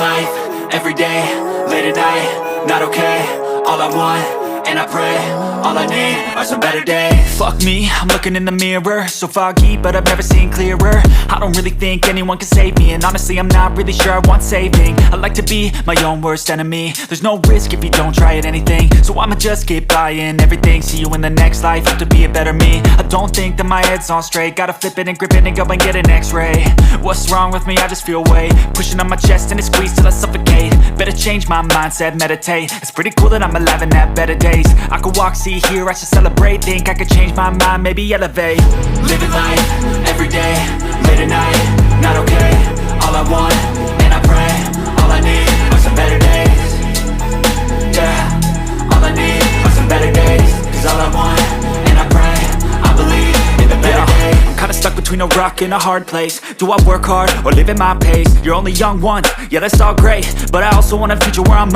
life, every day, late at night, not okay. All I want, and I pray, all I need are some better days. Fuck me, I'm looking in the mirror, so foggy, but I've never seen clearer. I don't really think anyone can save me, and honestly I'm not really sure I want saving. I like to be my own worst enemy. There's no risk if you don't try at anything, so I'ma just keep buying everything. See you in the next life, have to be a better me. I don't think that my head's on straight, gotta flip it and grip it and go and get an x-ray. What's wrong with me? I just feel weight pushing on my chest and it squeezes till I suffocate. Better change my mindset, meditate. It's pretty cool that I'm alive and have better days. I could walk, see, hear, I should celebrate. Think I could change my mind, maybe elevate. Living life, every day, late at night, not okay. All I want, and I pray, all I need are some better days. Yeah, all I need are some better days. Cause all I want, and I pray, I believe in the better days. I'm kinda stuck between a rock and a hard place. Do I work hard, or live at my pace? You're only young once, yeah that's all great, but I also want a future where I'm